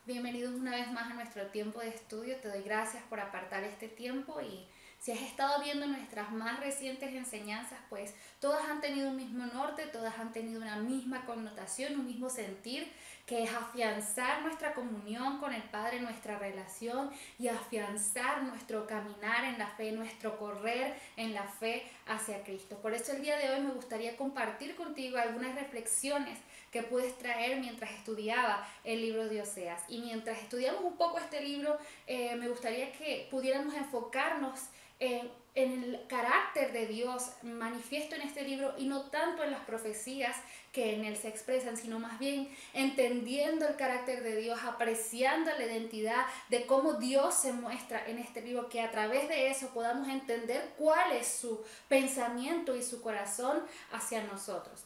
Bienvenidos una vez más a nuestro tiempo de estudio. Te doy gracias por apartar este tiempo y si has estado viendo nuestras más recientes enseñanzas, pues todas han tenido un mismo norte, todas han tenido una misma connotación, un mismo sentir, que es afianzar nuestra comunión con el Padre, nuestra relación y afianzar nuestro caminar en la fe, nuestro correr en la fe hacia Cristo. Por eso el día de hoy me gustaría compartir contigo algunas reflexiones que pude traer mientras estudiaba el libro de Oseas. Y mientras estudiamos un poco este libro, me gustaría que pudiéramos enfocarnos en el carácter de Dios manifiesto en este libro y no tanto en las profecías que en él se expresan, sino más bien entendiendo el carácter de Dios, apreciando la identidad de cómo Dios se muestra en este libro, que a través de eso podamos entender cuál es su pensamiento y su corazón hacia nosotros.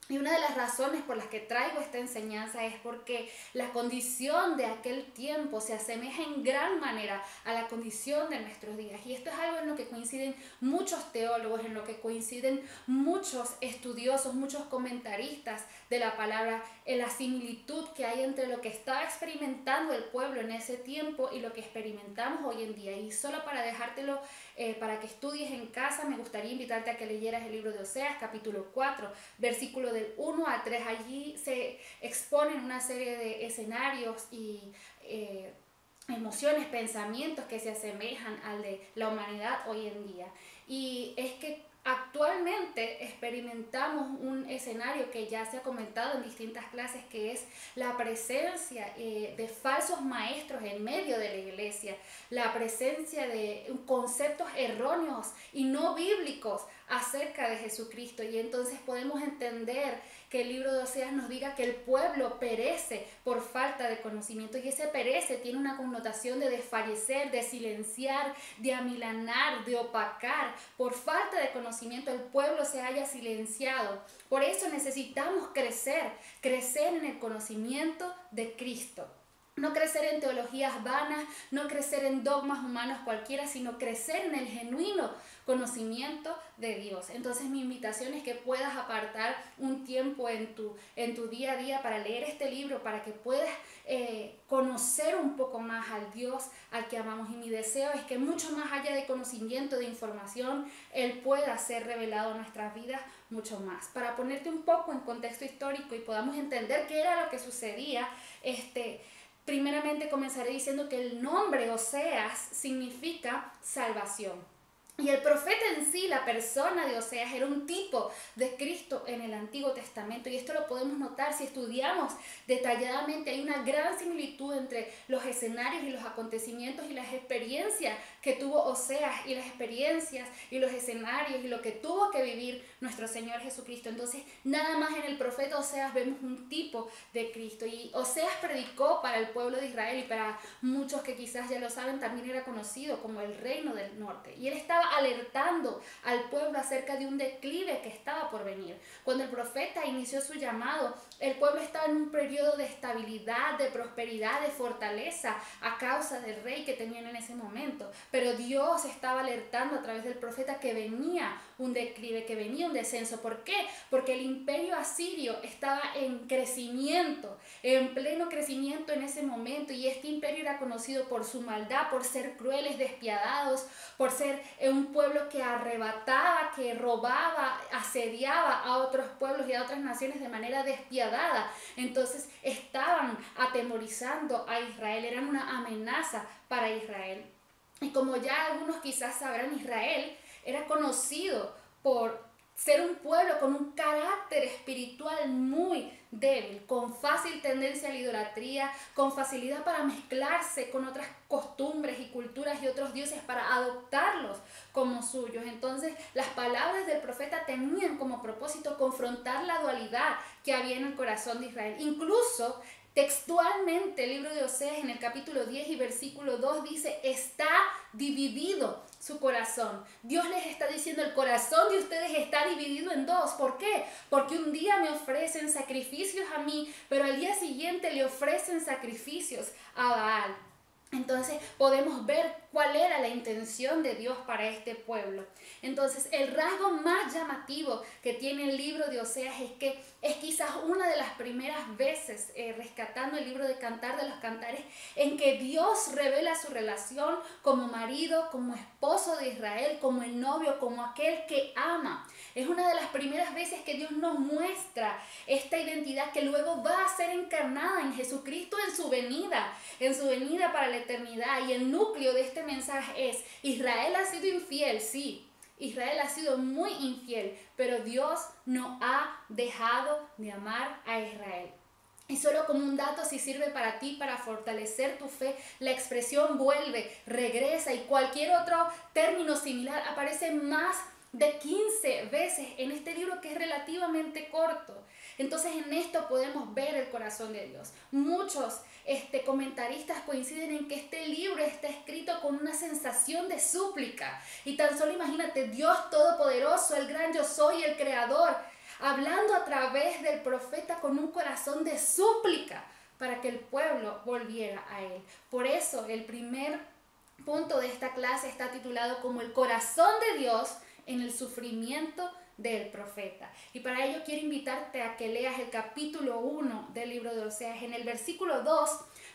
Y una de las razones por las que traigo esta enseñanza es porque la condición de aquel tiempo se asemeja en gran manera a la condición de nuestros días. Y esto es algo en lo que coinciden muchos teólogos, en lo que coinciden muchos estudiosos, muchos comentaristas de la palabra, en la similitud que hay entre lo que estaba experimentando el pueblo en ese tiempo y lo que experimentamos hoy en día. Y solo para dejártelo, para que estudies en casa, me gustaría invitarte a que leyeras el libro de Oseas, capítulo 4, versículo del 1 al 3. Allí se exponen una serie de escenarios y emociones, pensamientos que se asemejan al de la humanidad hoy en día. Y es que actualmente experimentamos un escenario que ya se ha comentado en distintas clases, que es la presencia de falsos maestros en medio de la iglesia, la presencia de conceptos erróneos y no bíblicos acerca de Jesucristo. Y entonces podemos entender que el libro de Oseas nos diga que el pueblo perece por falta de conocimiento, y ese perece tiene una connotación de desfallecer, de silenciar, de amilanar, de opacar. Por falta de conocimiento el pueblo se haya silenciado. Por eso necesitamos crecer en el conocimiento de Cristo. No crecer en teologías vanas, no crecer en dogmas humanos cualquiera, sino crecer en el genuino conocimiento de Dios. Entonces mi invitación es que puedas apartar un tiempo en tu día a día para leer este libro, para que puedas conocer un poco más al Dios al que amamos. Y mi deseo es que mucho más allá de conocimiento, de información, Él pueda ser revelado en nuestras vidas mucho más. Para ponerte un poco en contexto histórico y podamos entender qué era lo que sucedía, primeramente comenzaré diciendo que el nombre Oseas significa salvación. Y el profeta en sí, la persona de Oseas, era un tipo de Cristo en el Antiguo Testamento. Y esto lo podemos notar si estudiamos detalladamente. Hay una gran similitud entre los escenarios y los acontecimientos y las experiencias que tuvo Oseas, y las experiencias y los escenarios y lo que tuvo que vivir nuestro Señor Jesucristo. Entonces, nada más en el profeta Oseas vemos un tipo de Cristo. Y Oseas predicó para el pueblo de Israel, y para muchos que quizás ya lo saben, también era conocido como el Reino del Norte. Y él estaba alertando al pueblo acerca de un declive que estaba por venir. Cuando el profeta inició su llamado, el pueblo estaba en un periodo de estabilidad, de prosperidad, de fortaleza a causa del rey que tenían en ese momento. Pero Dios estaba alertando a través del profeta que venía un declive, que venía un descenso. ¿Por qué? Porque el imperio asirio estaba en crecimiento, en pleno crecimiento en ese momento, y este imperio era conocido por su maldad, por ser crueles, despiadados, por ser un pueblo que arrebataba, que robaba, asediaba a otros pueblos y a otras naciones de manera despiadada. Entonces estaban atemorizando a Israel, eran una amenaza para Israel. Y como ya algunos quizás sabrán, Israel era conocido por ser un pueblo con un carácter espiritual muy débil, con fácil tendencia a la idolatría, con facilidad para mezclarse con otras costumbres y culturas y otros dioses para adoptarlos como suyos. Entonces las palabras del profeta tenían como propósito confrontar la dualidad que había en el corazón de Israel. Incluso textualmente el libro de Oseas en el capítulo 10 y versículo 2 dice: está dividido su corazón. Dios les está diciendo: el corazón de ustedes está dividido en dos. ¿Por qué? Porque un día me ofrecen sacrificios a mí, pero al día siguiente le ofrecen sacrificios a Baal. Entonces podemos ver cuál era la intención de Dios para este pueblo. Entonces el rasgo más llamativo que tiene el libro de Oseas es que es quizás una de las primeras veces, rescatando el libro de Cantar de los Cantares, en que Dios revela su relación como marido, como esposo de Israel, como el novio, como aquel que ama. Es una de las primeras veces que Dios nos muestra esta identidad que luego va a ser encarnada en Jesucristo en su venida para la eternidad. Y el núcleo de este mensaje es: Israel ha sido infiel, sí, Israel ha sido muy infiel, pero Dios no ha dejado de amar a Israel. Y solo como un dato, si sirve para ti, para fortalecer tu fe, la expresión vuelve, regresa y cualquier otro término similar aparece más de 15 veces en este libro, que es relativamente corto. Entonces en esto podemos ver el corazón de Dios. Muchos comentaristas coinciden en que este libro está escrito con una sensación de súplica. Y tan solo imagínate, Dios Todopoderoso, el gran yo soy, el Creador, hablando a través del profeta con un corazón de súplica para que el pueblo volviera a él. Por eso el primer punto de esta clase está titulado como el corazón de Dios en el sufrimiento del profeta. Y para ello quiero invitarte a que leas el capítulo 1 del libro de Oseas. En el versículo 2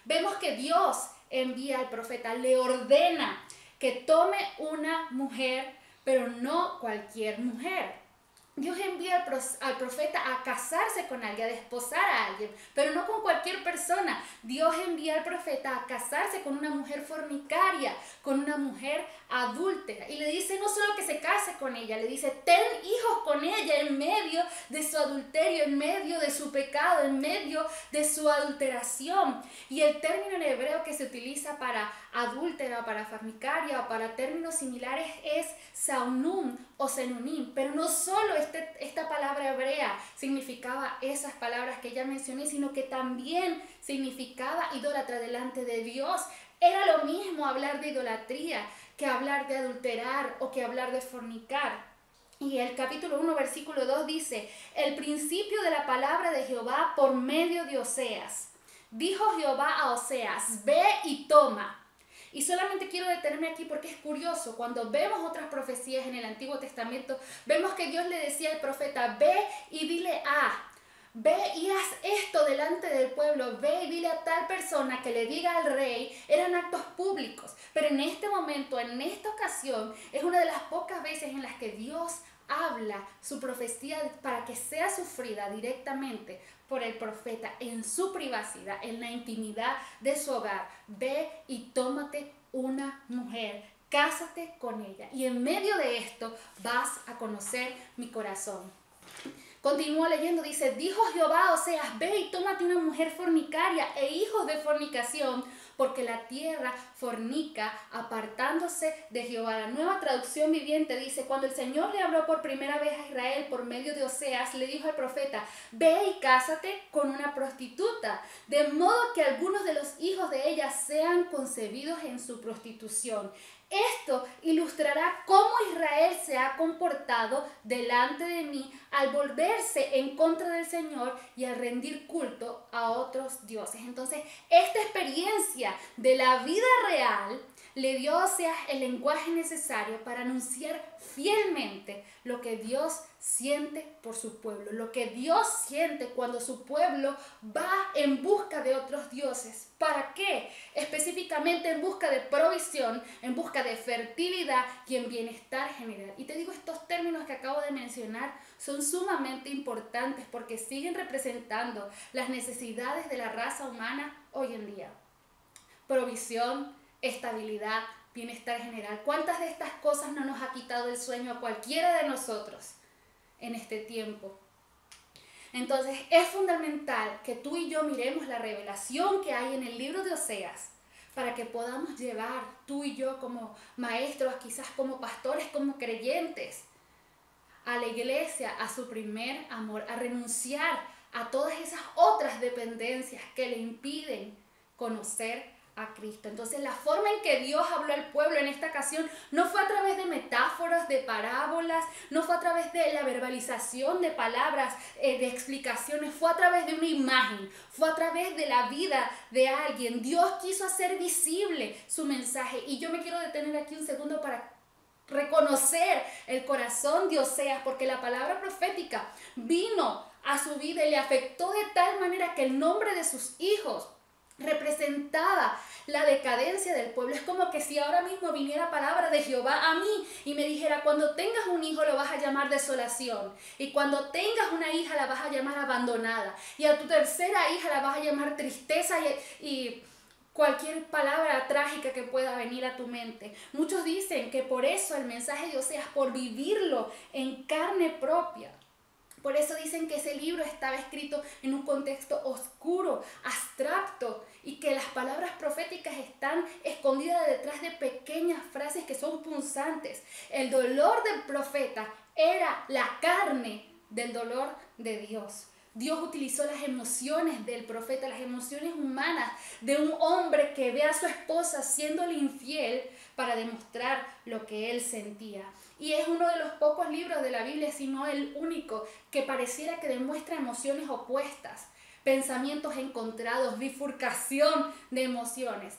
vemos que Dios envía al profeta, le ordena que tome una mujer, pero no cualquier mujer. Dios envía al profeta a casarse con alguien, a desposar a alguien, pero no con cualquier persona. Dios envía al profeta a casarse con una mujer fornicaria, con una mujer adúltera. Y le dice no solo que se case con ella, le dice ten hijos con ella en medio de su adulterio, en medio de su pecado, en medio de su adulteración. Y el término en hebreo que se utiliza para adúltera, para fornicaria o para términos similares es saunum o senunim, pero no solo esta palabra hebrea significaba esas palabras que ya mencioné, sino que también significaba idólatra delante de Dios. Era lo mismo hablar de idolatría que hablar de adulterar o que hablar de fornicar. Y el capítulo 1, versículo 2 dice: el principio de la palabra de Jehová por medio de Oseas. Dijo Jehová a Oseas: ve y toma. Y solamente quiero detenerme aquí porque es curioso. Cuando vemos otras profecías en el Antiguo Testamento, vemos que Dios le decía al profeta: ve y dile ve y haz esto delante del pueblo, ve y dile a tal persona que le diga al rey. Eran actos públicos, pero en este momento, en esta ocasión, es una de las pocas veces en las que Dios habla su profecía para que sea sufrida directamente por el profeta en su privacidad, en la intimidad de su hogar. Ve y tómate una mujer, cásate con ella, y en medio de esto vas a conocer mi corazón. Continúa leyendo, dice: dijo Jehová a Oseas: ve y tómate una mujer fornicaria e hijos de fornicación, porque la tierra fornica apartándose de Jehová. La Nueva Traducción Viviente dice: cuando el Señor le habló por primera vez a Israel por medio de Oseas, le dijo al profeta: ve y cásate con una prostituta, de modo que algunos de los hijos de ella sean concebidos en su prostitución. Esto ilustrará cómo Israel se ha comportado delante de mí al volverse en contra del Señor y al rendir culto a otros dioses. Entonces, esta experiencia de la vida real le dio a Oseas el lenguaje necesario para anunciar fielmente lo que Dios siente por su pueblo, lo que Dios siente cuando su pueblo va en busca de otros dioses. ¿Para qué? Específicamente en busca de provisión, en busca de fertilidad y en bienestar general. Y te digo, estos términos que acabo de mencionar son sumamente importantes porque siguen representando las necesidades de la raza humana hoy en día. Provisión, estabilidad, bienestar general. ¿Cuántas de estas cosas no nos ha quitado el sueño a cualquiera de nosotros en este tiempo? Entonces es fundamental que tú y yo miremos la revelación que hay en el libro de Oseas para que podamos llevar, tú y yo como maestros, quizás como pastores, como creyentes, a la iglesia, a su primer amor, a renunciar a todas esas otras dependencias que le impiden conocer a Cristo. Entonces la forma en que Dios habló al pueblo en esta ocasión no fue a través de metáforas, de parábolas, no fue a través de la verbalización de palabras, de explicaciones, fue a través de una imagen, fue a través de la vida de alguien. Dios quiso hacer visible su mensaje, y yo me quiero detener aquí un segundo para reconocer el corazón de Oseas, porque la palabra profética vino a su vida y le afectó de tal manera que el nombre de sus hijos representaba la decadencia del pueblo. Es como que si ahora mismo viniera palabra de Jehová a mí y me dijera: cuando tengas un hijo lo vas a llamar desolación, y cuando tengas una hija la vas a llamar abandonada, y a tu tercera hija la vas a llamar tristeza, y cualquier palabra trágica que pueda venir a tu mente. Muchos dicen que por eso el mensaje de Oseas, por vivirlo en carne propia, por eso dicen que ese libro estaba escrito en un contexto oscuro, abstracto, y que las palabras proféticas están escondidas detrás de pequeñas frases que son punzantes. El dolor del profeta era la carne del dolor de Dios. Dios utilizó las emociones del profeta, las emociones humanas de un hombre que ve a su esposa siéndole infiel, para demostrar lo que él sentía. Y es uno de los pocos libros de la Biblia, si no el único, que pareciera que demuestra emociones opuestas, pensamientos encontrados, bifurcación de emociones.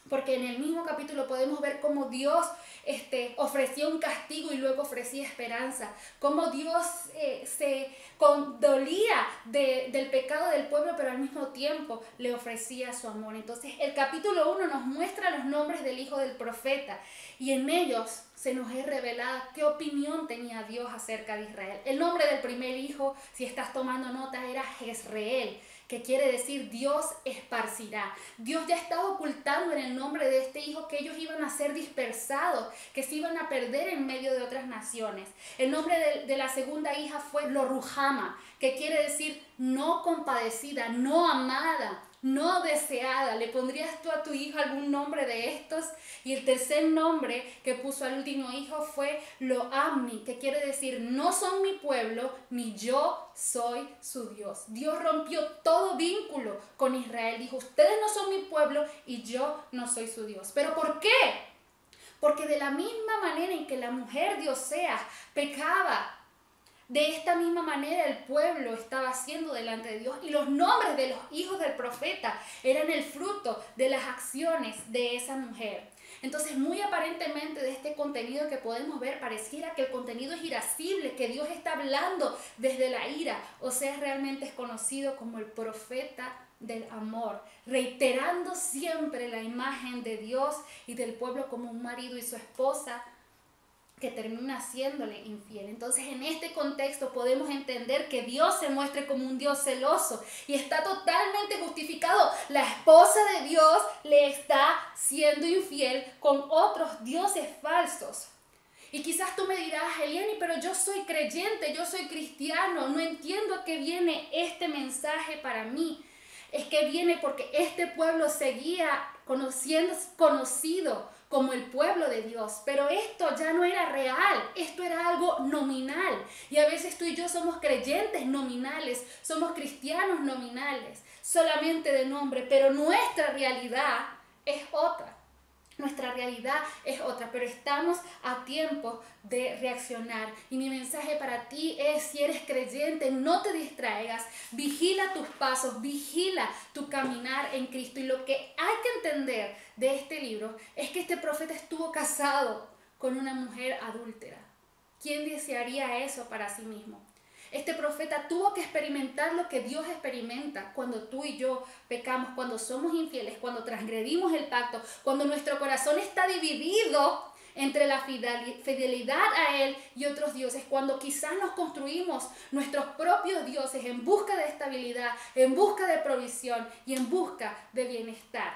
Porque en el mismo capítulo podemos ver cómo Dios ofrecía un castigo y luego ofrecía esperanza. Cómo Dios se condolía del pecado del pueblo, pero al mismo tiempo le ofrecía su amor. Entonces el capítulo 1 nos muestra los nombres del hijo del profeta, y en ellos se nos es revelada qué opinión tenía Dios acerca de Israel. El nombre del primer hijo, si estás tomando nota, era Jezreel, que quiere decir Dios esparcirá. Dios ya estaba ocultando en el nombre de este hijo que ellos iban a ser dispersados, que se iban a perder en medio de otras naciones. El nombre de la segunda hija fue Lo-Ruhama, que quiere decir no compadecida, no amada, no deseada. ¿Le pondrías tú a tu hijo algún nombre de estos? Y el tercer nombre que puso al último hijo fue Lo-Ammi, que quiere decir no son mi pueblo, ni yo soy su Dios. Dios rompió todo vínculo con Israel. Dijo: ustedes no son mi pueblo y yo no soy su Dios. ¿Pero por qué? Porque de la misma manera en que la mujer de Oseas pecaba, de esta misma manera el pueblo estaba haciendo delante de Dios, y los nombres de los hijos del profeta eran el fruto de las acciones de esa mujer. Entonces, muy aparentemente de este contenido que podemos ver, pareciera que el contenido es irascible, que Dios está hablando desde la ira. Oseas realmente es conocido como el profeta del amor, reiterando siempre la imagen de Dios y del pueblo como un marido y su esposa que termina haciéndole infiel. Entonces, en este contexto podemos entender que Dios se muestre como un Dios celoso, y está totalmente justificado. La esposa de Dios le está siendo infiel con otros dioses falsos. Y quizás tú me dirás: Eliani, pero yo soy creyente, yo soy cristiano, no entiendo a qué viene este mensaje para mí. Es que viene porque este pueblo seguía conocido como el pueblo de Dios, pero esto ya no era real, esto era algo nominal. Y a veces tú y yo somos creyentes nominales, somos cristianos nominales, solamente de nombre, pero nuestra realidad es otra. Nuestra realidad es otra, pero estamos a tiempo de reaccionar. Y mi mensaje para ti es: si eres creyente, no te distraigas, vigila tus pasos, vigila tu caminar en Cristo. Y lo que hay que entender de este libro es que este profeta estuvo casado con una mujer adúltera. ¿Quién desearía eso para sí mismo? Este profeta tuvo que experimentar lo que Dios experimenta cuando tú y yo pecamos, cuando somos infieles, cuando transgredimos el pacto, cuando nuestro corazón está dividido entre la fidelidad a Él y otros dioses, cuando quizás nos construimos nuestros propios dioses en busca de estabilidad, en busca de provisión y en busca de bienestar.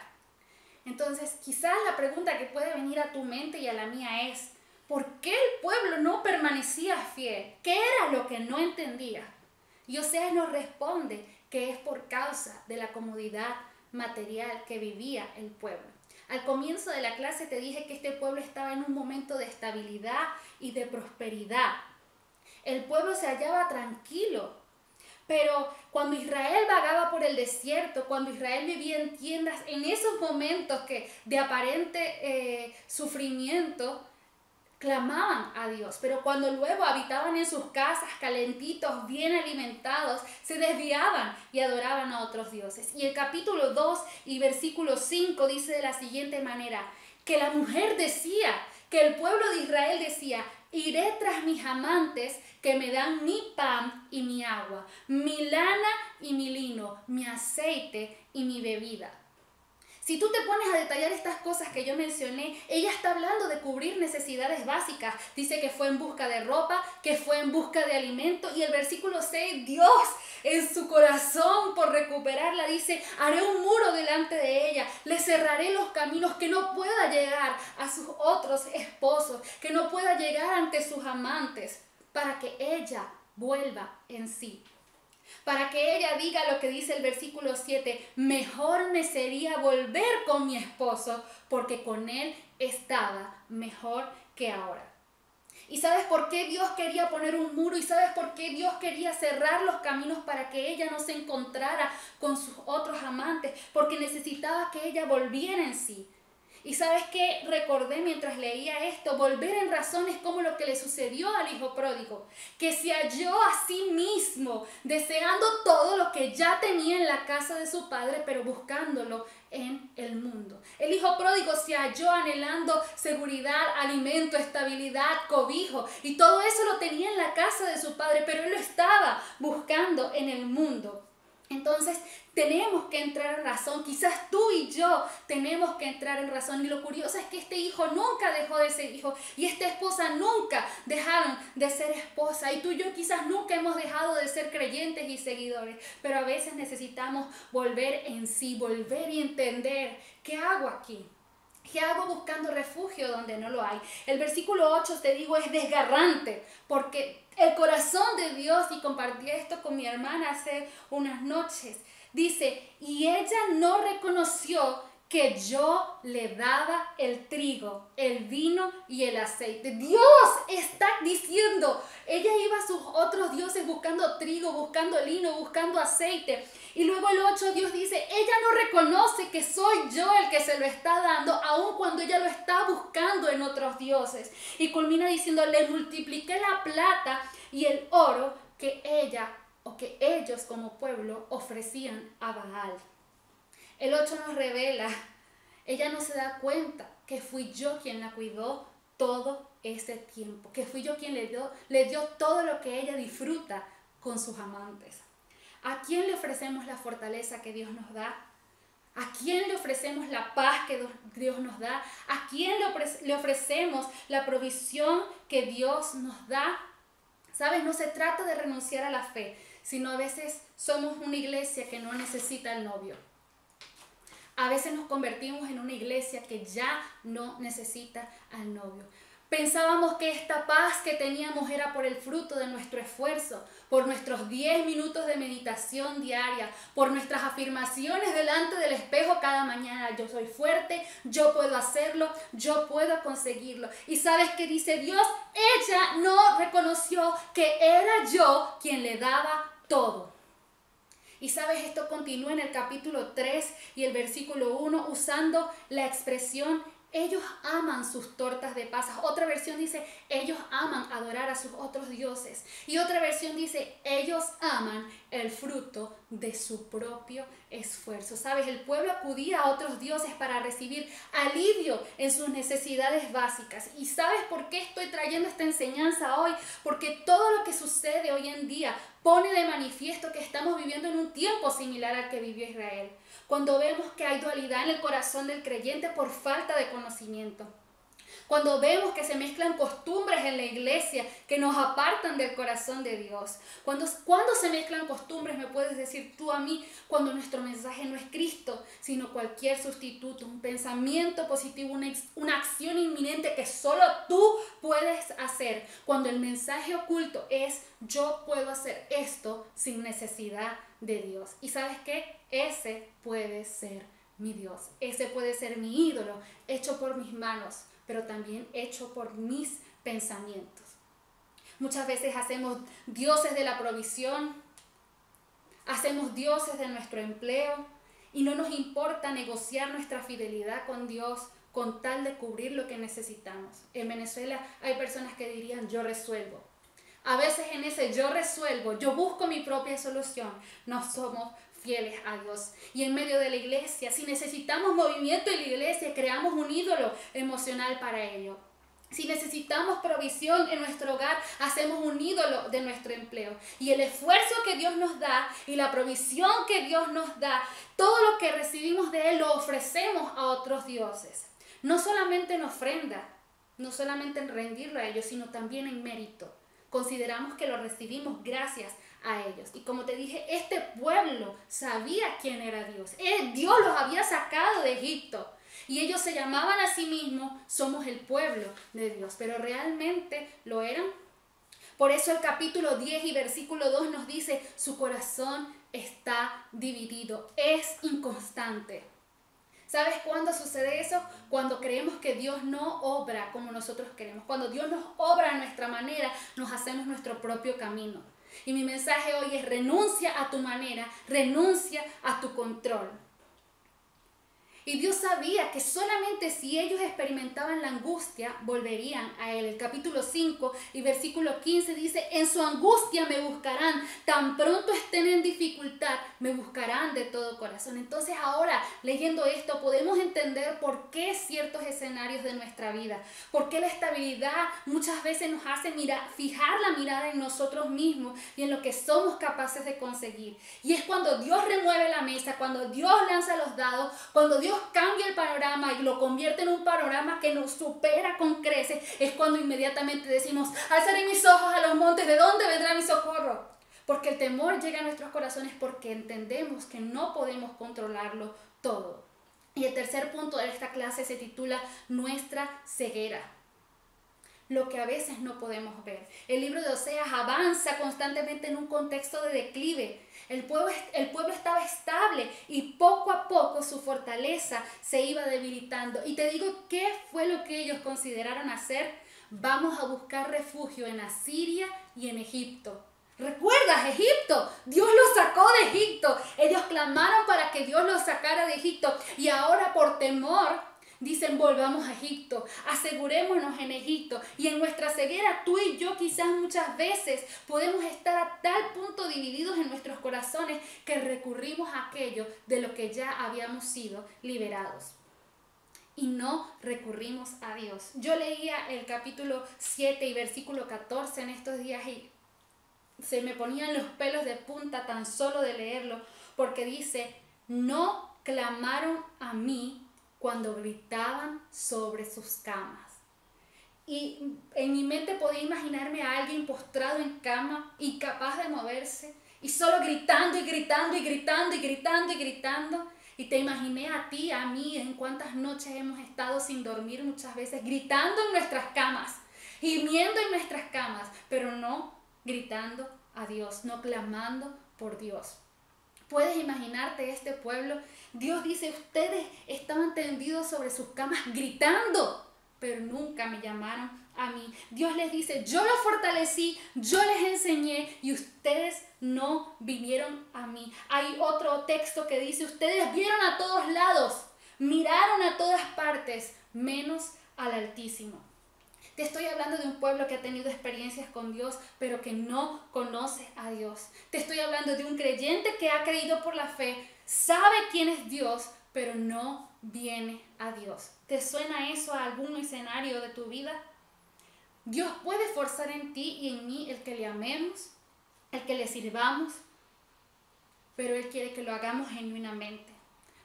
Entonces, quizás la pregunta que puede venir a tu mente y a la mía es: ¿por qué el pueblo no permanecía fiel? ¿Qué era lo que no entendía? Y Oseas nos responde que es por causa de la comodidad material que vivía el pueblo. Al comienzo de la clase te dije que este pueblo estaba en un momento de estabilidad y de prosperidad. El pueblo se hallaba tranquilo, Pero cuando Israel vagaba por el desierto, cuando Israel vivía en tiendas, en esos momentos de aparente sufrimiento, clamaban a Dios, pero cuando luego habitaban en sus casas calentitos, bien alimentados, se desviaban y adoraban a otros dioses. Y el capítulo 2 y versículo 5 dice de la siguiente manera, que la mujer decía, que el pueblo de Israel decía, iré tras mis amantes que me dan mi pan y mi agua, mi lana y mi lino, mi aceite y mi bebida. Si tú te pones a detallar estas cosas que yo mencioné, ella está hablando de cubrir necesidades básicas. Dice que fue en busca de ropa, que fue en busca de alimento. Y el versículo 6, Dios en su corazón por recuperarla dice, haré un muro delante de ella, le cerraré los caminos, que no pueda llegar a sus otros esposos, que no pueda llegar ante sus amantes, para que ella vuelva en sí. Para que ella diga lo que dice el versículo 7, mejor me sería volver con mi esposo, porque con él estaba mejor que ahora. ¿Y sabes por qué Dios quería poner un muro? ¿Y sabes por qué Dios quería cerrar los caminos para que ella no se encontrara con sus otros amantes? Porque necesitaba que ella volviera en sí. ¿Y sabes qué? Recordé mientras leía esto, volver en razón es como lo que le sucedió al hijo pródigo, que se halló a sí mismo, deseando todo lo que ya tenía en la casa de su padre, pero buscándolo en el mundo. El hijo pródigo se halló anhelando seguridad, alimento, estabilidad, cobijo, y todo eso lo tenía en la casa de su padre, pero él lo estaba buscando en el mundo. Entonces tenemos que entrar en razón, quizás tú y yo tenemos que entrar en razón, y lo curioso es que este hijo nunca dejó de ser hijo y esta esposa nunca dejaron de ser esposa, y tú y yo quizás nunca hemos dejado de ser creyentes y seguidores, pero a veces necesitamos volver en sí, volver y entender, ¿qué hago aquí? ¿Qué hago buscando refugio donde no lo hay? El versículo 8, te digo, es desgarrante, porque el corazón de Dios, y compartí esto con mi hermana hace unas noches, dice, y ella no reconoció que yo le daba el trigo, el vino y el aceite. Dios está diciendo, ella iba a sus otros dioses buscando trigo, buscando lino, buscando aceite. Y luego el 8, Dios dice, ella no reconoce que soy yo el que se lo está dando, aun cuando ella lo está buscando en otros dioses. Y culmina diciendo, le multipliqué la plata y el oro que ella o que ellos como pueblo ofrecían a Baal. El 8 nos revela, ella no se da cuenta que fui yo quien la cuidó todo este tiempo, que fui yo quien le dio todo lo que ella disfruta con sus amantes. ¿A quién le ofrecemos la fortaleza que Dios nos da? ¿A quién le ofrecemos la paz que Dios nos da? ¿A quién le ofrecemos la provisión que Dios nos da? ¿Sabes? No se trata de renunciar a la fe, sino a veces somos una iglesia que no necesita el novio. A veces nos convertimos en una iglesia que ya no necesita al novio. Pensábamos que esta paz que teníamos era por el fruto de nuestro esfuerzo, por nuestros 10 minutos de meditación diaria, por nuestras afirmaciones delante del espejo cada mañana. Yo soy fuerte, yo puedo hacerlo, yo puedo conseguirlo. ¿Y sabes qué dice Dios? Ella no reconoció que era yo quien le daba todo. Y sabes, esto continúa en el capítulo 3 y el versículo 1 usando la expresión ellos aman sus tortas de pasas. Otra versión dice, ellos aman adorar a sus otros dioses. Y otra versión dice, ellos aman el fruto de su propio esfuerzo. ¿Sabes? El pueblo acudía a otros dioses para recibir alivio en sus necesidades básicas. ¿Y sabes por qué estoy trayendo esta enseñanza hoy? Porque todo lo que sucede hoy en día pone de manifiesto que estamos viviendo en un tiempo similar al que vivió Israel. Cuando vemos que hay dualidad en el corazón del creyente por falta de conocimiento. Cuando vemos que se mezclan costumbres en la iglesia que nos apartan del corazón de Dios. Cuando se mezclan costumbres, me puedes decir tú a mí, cuando nuestro mensaje no es Cristo, sino cualquier sustituto, un pensamiento positivo, una acción inminente que solo tú puedes hacer. Cuando el mensaje oculto es yo puedo hacer esto sin necesidad de Dios. ¿Y sabes qué? Ese puede ser mi Dios. Ese puede ser mi ídolo, hecho por mis manos, pero también hecho por mis pensamientos. Muchas veces hacemos dioses de la provisión, hacemos dioses de nuestro empleo y no nos importa negociar nuestra fidelidad con Dios con tal de cubrir lo que necesitamos. En Venezuela hay personas que dirían yo resuelvo. A veces en ese yo resuelvo, yo busco mi propia solución, no somos fieles a Dios. Y en medio de la iglesia, si necesitamos movimiento en la iglesia, creamos un ídolo emocional para ello. Si necesitamos provisión en nuestro hogar, hacemos un ídolo de nuestro empleo. Y el esfuerzo que Dios nos da y la provisión que Dios nos da, todo lo que recibimos de Él lo ofrecemos a otros dioses. No solamente en ofrenda, no solamente en rendirlo a ellos, sino también en mérito. Consideramos que lo recibimos gracias a ellos. Y como te dije, este pueblo sabía quién era Dios. Dios los había sacado de Egipto. Y ellos se llamaban a sí mismos, somos el pueblo de Dios. Pero realmente lo eran. Por eso el capítulo 10 y versículo 2 nos dice, su corazón está dividido, es inconstante. ¿Sabes cuándo sucede eso? Cuando creemos que Dios no obra como nosotros queremos. Cuando Dios nos obra a nuestra manera, nos hacemos nuestro propio camino. Y mi mensaje hoy es renuncia a tu manera, renuncia a tu control. Y Dios sabía que solamente si ellos experimentaban la angustia, volverían a Él. El capítulo 5 y versículo 15 dice, en su angustia me buscarán, tan pronto estén en dificultad, me buscarán de todo corazón. Entonces ahora, leyendo esto, podemos entender por qué ciertos escenarios de nuestra vida, por qué la estabilidad muchas veces nos hace fijar la mirada en nosotros mismos y en lo que somos capaces de conseguir. Y es cuando Dios remueve la mesa, cuando Dios lanza los dados, cuando Dios cambia el panorama y lo convierte en un panorama que nos supera con creces, es cuando inmediatamente decimos, alzaré mis ojos a los montes, ¿de dónde vendrá mi socorro? Porque el temor llega a nuestros corazones porque entendemos que no podemos controlarlo todo. Y el tercer punto de esta clase se titula Nuestra ceguera. Lo que a veces no podemos ver. El libro de Oseas avanza constantemente en un contexto de declive. El pueblo estaba estable y poco a poco su fortaleza se iba debilitando. Y te digo, ¿qué fue lo que ellos consideraron hacer? Vamos a buscar refugio en Asiria y en Egipto. ¿Recuerdas Egipto? Dios los sacó de Egipto. Ellos clamaron para que Dios los sacara de Egipto. Y ahora por temor dicen, volvamos a Egipto, asegurémonos en Egipto. Y en nuestra ceguera, tú y yo quizás muchas veces podemos estar a tal punto divididos en nuestros corazones que recurrimos a aquello de lo que ya habíamos sido liberados. Y no recurrimos a Dios. Yo leía el capítulo 7 y versículo 14 en estos días y se me ponían los pelos de punta tan solo de leerlo, porque dice, no clamaron a mí cuando gritaban sobre sus camas. Y en mi mente podía imaginarme a alguien postrado en cama, incapaz de moverse, y solo gritando y gritando y gritando y gritando y gritando. Y te imaginé a ti, a mí, en cuántas noches hemos estado sin dormir muchas veces, gritando en nuestras camas, gimiendo en nuestras camas, pero no gritando a Dios, no clamando por Dios. ¿Puedes imaginarte este pueblo? Dios dice, ustedes estaban tendidos sobre sus camas gritando, pero nunca me llamaron a mí. Dios les dice, yo los fortalecí, yo les enseñé y ustedes no vinieron a mí. Hay otro texto que dice, ustedes vieron a todos lados, miraron a todas partes, menos al Altísimo. Te estoy hablando de un pueblo que ha tenido experiencias con Dios, pero que no conoce a Dios. Te estoy hablando de un creyente que ha creído por la fe, sabe quién es Dios, pero no viene a Dios. ¿Te suena eso a algún escenario de tu vida? Dios puede forzar en ti y en mí el que le amemos, el que le sirvamos, pero Él quiere que lo hagamos genuinamente.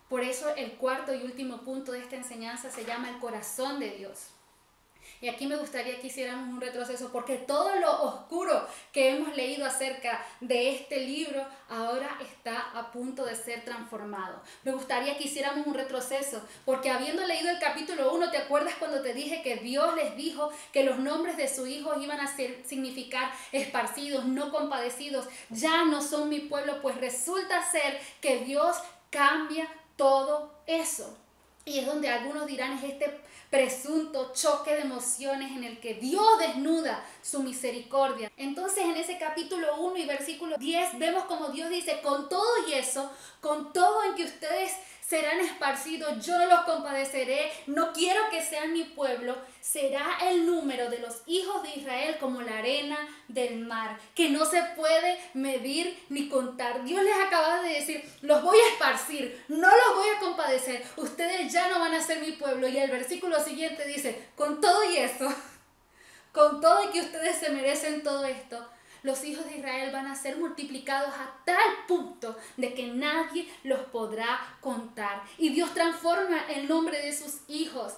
Por eso el cuarto y último punto de esta enseñanza se llama el corazón de Dios. Y aquí me gustaría que hiciéramos un retroceso, porque todo lo oscuro que hemos leído acerca de este libro ahora está a punto de ser transformado. Me gustaría que hiciéramos un retroceso, porque habiendo leído el capítulo 1, ¿te acuerdas cuando te dije que Dios les dijo que los nombres de sus hijos iban a significar esparcidos, no compadecidos? Ya no son mi pueblo, pues resulta ser que Dios cambia todo eso. Y es donde algunos dirán es este presunto choque de emociones en el que Dios desnuda su misericordia. Entonces en ese capítulo 1 y versículo 10 vemos como Dios dice, con todo y eso, con todo en que ustedes serán esparcidos, yo no los compadeceré, no quiero que sean mi pueblo, será el número de los hijos de Israel como la arena del mar, que no se puede medir ni contar. Dios les acaba de decir, los voy a esparcir, no los voy a compadecer, ustedes ya no van a ser mi pueblo. Y el versículo siguiente dice, con todo y eso, con todo y que ustedes se merecen todo esto, los hijos de Israel van a ser multiplicados a tal punto de que nadie los podrá contar. Y Dios transforma el nombre de sus hijos.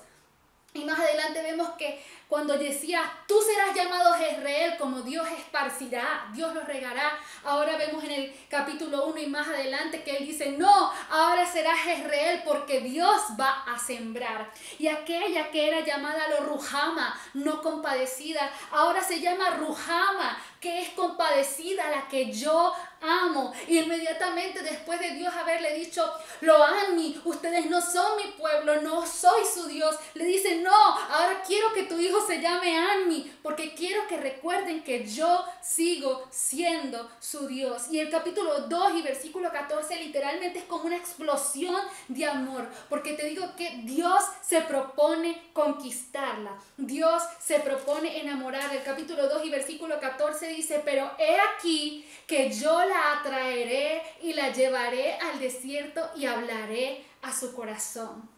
Y más adelante vemos que cuando decía, tú serás llamado Jezreel, como Dios esparcirá, Dios los regará. Ahora vemos en el capítulo 1 y más adelante que él dice, no, ahora será Jezreel porque Dios va a sembrar. Y aquella que era llamada lo Ruhama, no compadecida, ahora se llama Ruhama, que es compadecida, la que yo amo. Y inmediatamente después de Dios haberle dicho, lo Anmi, ustedes no son mi pueblo, no soy su Dios, le dice, no, ahora quiero que tu hijo se llame Anmi, porque quiero que recuerden que yo sigo siendo su Dios. Y el capítulo 2 y versículo 14 literalmente es como una explosión de amor, porque te digo que Dios se propone conquistarla, Dios se propone enamorar. El capítulo 2 y versículo 14 dice, pero he aquí que yo la atraeré y la llevaré al desierto y hablaré a su corazón.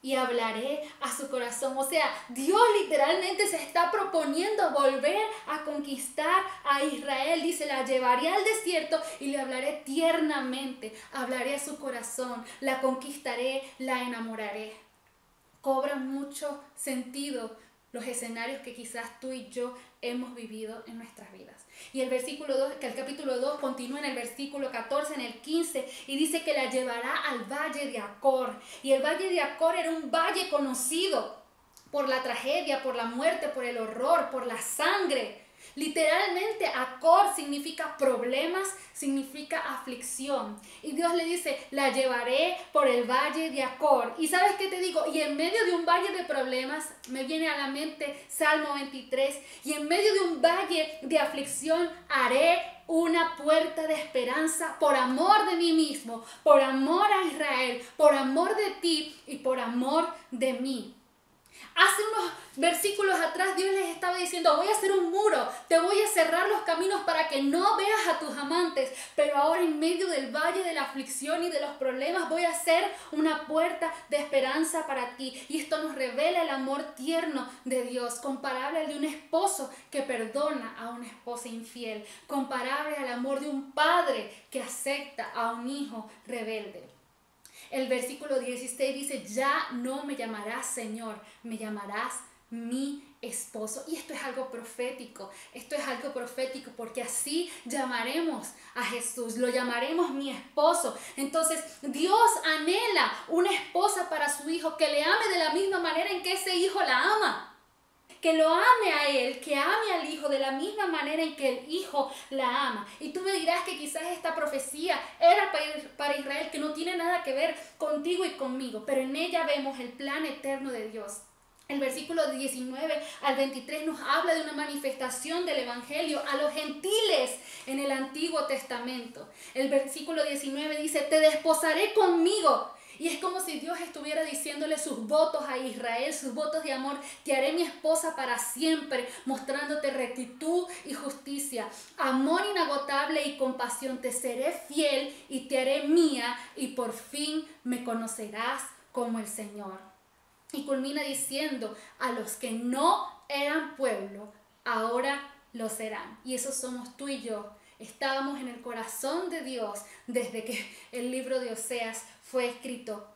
Y hablaré a su corazón. O sea, Dios literalmente se está proponiendo volver a conquistar a Israel. Dice, la llevaré al desierto y le hablaré tiernamente. Hablaré a su corazón, la conquistaré, la enamoraré. Cobran mucho sentido los escenarios que quizás tú y yo hemos vivido en nuestras vidas. Y el versículo 2, que el capítulo 2 continúa en el versículo 14, en el 15, y dice que la llevará al valle de Acor. Y el valle de Acor era un valle conocido por la tragedia, por la muerte, por el horror, por la sangre. Literalmente Acor significa problemas, significa aflicción. Y Dios le dice, la llevaré por el valle de Acor. Y ¿sabes qué te digo? Y en medio de un valle de problemas, me viene a la mente Salmo 23, y en medio de un valle de aflicción haré una puerta de esperanza por amor de mí mismo, por amor a Israel, por amor de ti y por amor de mí. Hace unos versículos atrás Dios les estaba diciendo, voy a hacer un muro, te voy a cerrar los caminos para que no veas a tus amantes, pero ahora en medio del valle de la aflicción y de los problemas voy a hacer una puerta de esperanza para ti. Y esto nos revela el amor tierno de Dios, comparable al de un esposo que perdona a una esposa infiel, comparable al amor de un padre que acepta a un hijo rebelde. El versículo 16 dice, ya no me llamarás Señor, me llamarás mi esposo. Y esto es algo profético, porque así llamaremos a Jesús, lo llamaremos mi esposo. Entonces Dios anhela una esposa para su hijo que le ame de la misma manera en que ese hijo la ama. Que lo ame a él, que ame al hijo de la misma manera en que el hijo la ama. Y tú me dirás que quizás esta profecía era para Israel, que no tiene nada que ver contigo y conmigo, pero en ella vemos el plan eterno de Dios. El versículo 19 al 23 nos habla de una manifestación del evangelio a los gentiles en el Antiguo Testamento. El versículo 19 dice, te desposaré conmigo. Y es como si Dios estuviera diciéndole sus votos a Israel, sus votos de amor. Te haré mi esposa para siempre, mostrándote rectitud y justicia, amor inagotable y compasión. Te seré fiel y te haré mía y por fin me conocerás como el Señor. Y culmina diciendo, a los que no eran pueblo, ahora lo serán. Y eso somos tú y yo. Estábamos en el corazón de Dios desde que el libro de Oseas fue escrito.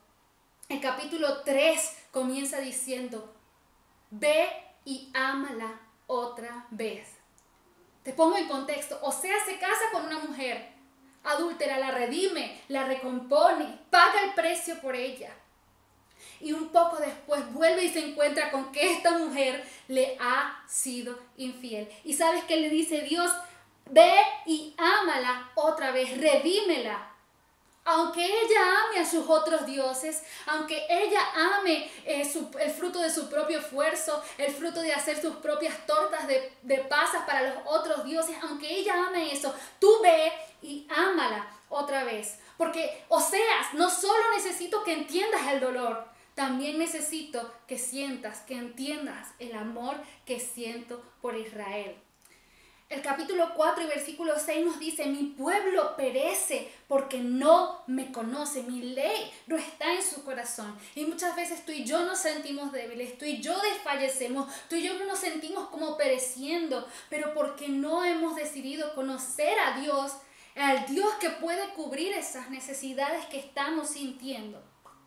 El capítulo 3 comienza diciendo, ve y ámala otra vez. Te pongo en contexto. Oseas se casa con una mujer adúltera, la redime, la recompone, paga el precio por ella. Y un poco después vuelve y se encuentra con que esta mujer le ha sido infiel. ¿Y sabes qué le dice Dios? Ve y ámala otra vez, redímela. Aunque ella ame a sus otros dioses, aunque ella ame el fruto de su propio esfuerzo, el fruto de hacer sus propias tortas de pasas para los otros dioses, aunque ella ame eso, tú ve y ámala otra vez. Porque, Oseas, no solo necesito que entiendas el dolor, también necesito que sientas, que entiendas el amor que siento por Israel. El capítulo 4 y versículo 6 nos dice, mi pueblo perece porque no me conoce, mi ley no está en su corazón. Y muchas veces tú y yo nos sentimos débiles, tú y yo desfallecemos, tú y yo nos sentimos como pereciendo, pero porque no hemos decidido conocer a Dios, al Dios que puede cubrir esas necesidades que estamos sintiendo.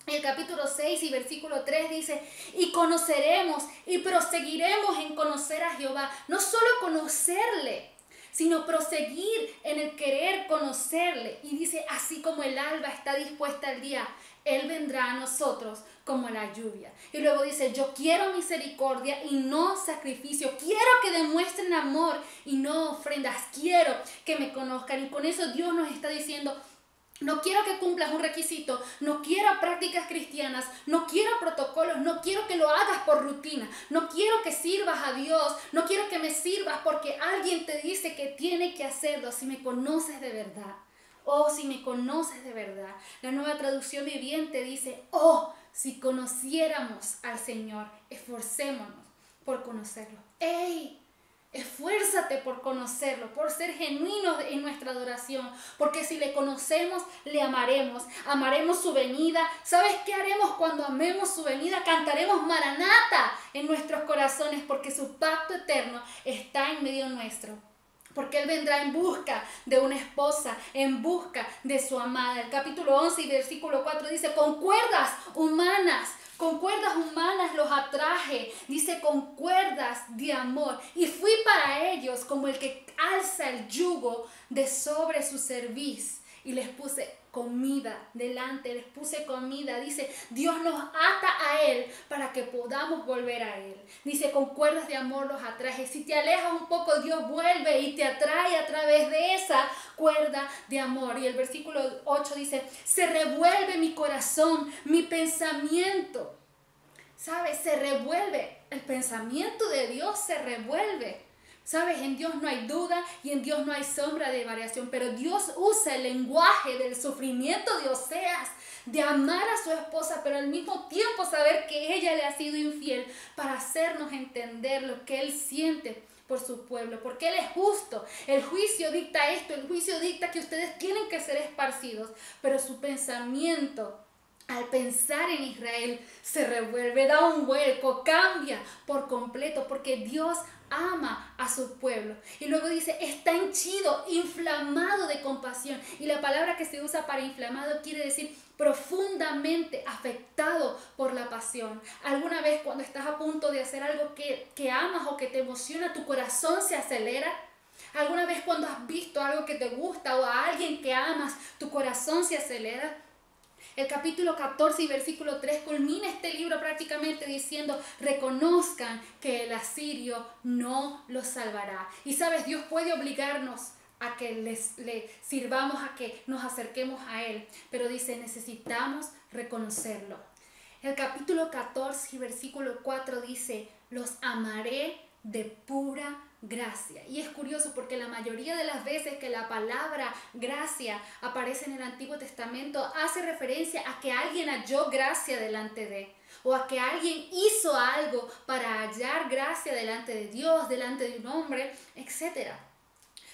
El capítulo 6 y versículo 3 dice, y conoceremos y proseguiremos en conocer a Jehová. No solo conocerle, sino proseguir en el querer conocerle. Y dice, así como el alba está dispuesta al día, Él vendrá a nosotros como la lluvia. Y luego dice, yo quiero misericordia y no sacrificio. Quiero que demuestren amor y no ofrendas. Quiero que me conozcan. Y con eso Dios nos está diciendo, no quiero que cumplas un requisito, no quiero prácticas cristianas, no quiero protocolos, no quiero que lo hagas por rutina, no quiero que sirvas a Dios, no quiero que me sirvas porque alguien te dice que tiene que hacerlo. Si me conoces de verdad, si me conoces de verdad. La Nueva Traducción Viviente dice, si conociéramos al Señor, esforcémonos por conocerlo. ¡Ey! Esfuérzate por conocerlo, por ser genuinos en nuestra adoración, porque si le conocemos, le amaremos, amaremos su venida. ¿Sabes qué haremos cuando amemos su venida? Cantaremos Maranata en nuestros corazones, porque su pacto eterno está en medio nuestro. Porque Él vendrá en busca de una esposa, en busca de su amada. El capítulo 11 y versículo 4 dice, con cuerdas humanas los atraje, dice, con cuerdas de amor. Y fui para ellos como el que alza el yugo de sobre su cerviz. Y les puse comida delante, les puse comida. Dice, Dios nos ata a Él para que podamos volver a Él. Dice, con cuerdas de amor los atraje. Si te alejas un poco, Dios vuelve y te atrae a través de esa cuerda de amor. Y el versículo 8 dice, se revuelve mi corazón, mi pensamiento. ¿Sabes? Se revuelve. El pensamiento de Dios se revuelve. ¿Sabes? En Dios no hay duda y en Dios no hay sombra de variación, pero Dios usa el lenguaje del sufrimiento de Oseas, de amar a su esposa, pero al mismo tiempo saber que ella le ha sido infiel, para hacernos entender lo que Él siente por su pueblo, porque Él es justo. El juicio dicta esto, el juicio dicta que ustedes tienen que ser esparcidos, pero su pensamiento, al pensar en Israel, se revuelve, da un vuelco, cambia por completo, porque Dios ama a su pueblo. Y luego dice, está henchido, inflamado de compasión. Y la palabra que se usa para inflamado quiere decir profundamente afectado por la pasión. ¿Alguna vez cuando estás a punto de hacer algo que amas o que te emociona, tu corazón se acelera? ¿Alguna vez cuando has visto algo que te gusta o a alguien que amas, tu corazón se acelera? El capítulo 14 y versículo 3 culmina este libro prácticamente diciendo, reconozcan que el asirio no los salvará. Y sabes, Dios puede obligarnos a que le sirvamos, a que nos acerquemos a Él, pero dice, necesitamos reconocerlo. El capítulo 14 y versículo 4 dice, los amaré de pura gracia. Y es curioso porque la mayoría de las veces que la palabra gracia aparece en el Antiguo Testamento hace referencia a que alguien halló gracia delante de, o a que alguien hizo algo para hallar gracia delante de Dios, delante de un hombre, etc.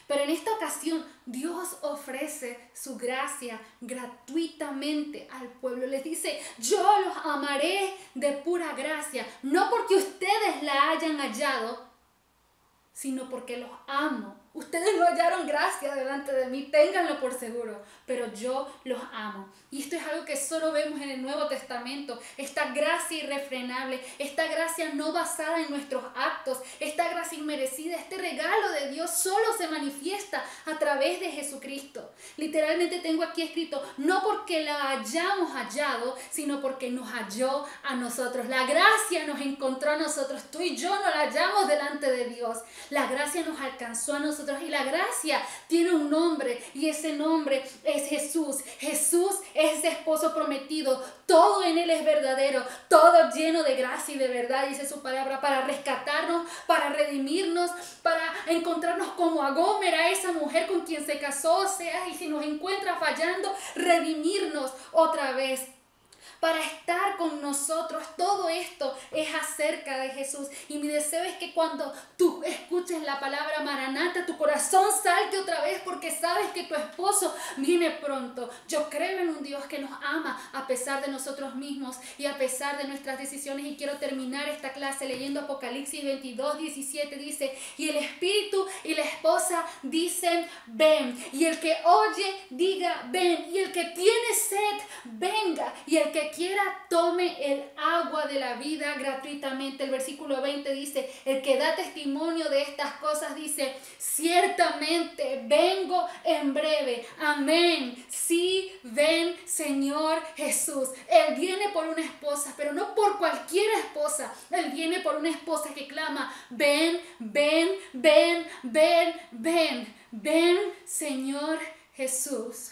Pero en esta ocasión Dios ofrece su gracia gratuitamente al pueblo. Les dice, yo los amaré de pura gracia, no porque ustedes la hayan hallado, sino porque los amo. Ustedes no hallaron gracia delante de mí, ténganlo por seguro, pero yo los amo. Y esto es algo que solo vemos en el Nuevo Testamento, esta gracia irrefrenable, esta gracia no basada en nuestros actos, esta gracia inmerecida, este regalo de Dios solo se manifiesta a través de Jesucristo. Literalmente tengo aquí escrito, no porque la hayamos hallado, sino porque nos halló a nosotros. La gracia nos encontró a nosotros, tú y yo no la hallamos delante de Dios. La gracia nos alcanzó a nosotros nosotros. Y la gracia tiene un nombre y ese nombre es Jesús. Jesús es ese esposo prometido. Todo en Él es verdadero, todo lleno de gracia y de verdad, dice su palabra, para rescatarnos, para redimirnos, para encontrarnos como a Gomer, a esa mujer con quien se casó, o sea, y si nos encuentra fallando, redimirnos otra vez, para estar con nosotros. Todo esto es acerca de Jesús. Y mi deseo es que cuando tú escuches la palabra Maranata, tu corazón salte otra vez, porque sabes que tu esposo viene pronto. Yo creo en un Dios que nos ama a pesar de nosotros mismos y a pesar de nuestras decisiones. Y quiero terminar esta clase leyendo Apocalipsis 22:17. Dice: y el espíritu y la esposa dicen: ven. Y el que oye diga: ven. Y el que tiene sed, venga. Y el que quiera, tome el agua de la vida gratuitamente. El versículo 20 dice: el que da testimonio de estas cosas dice: ciertamente vengo en breve. Amén. Sí, ven, Señor Jesús. Él viene por una esposa, pero no por cualquier esposa. Él viene por una esposa que clama: ven, ven, ven, ven, ven. Ven, Señor Jesús.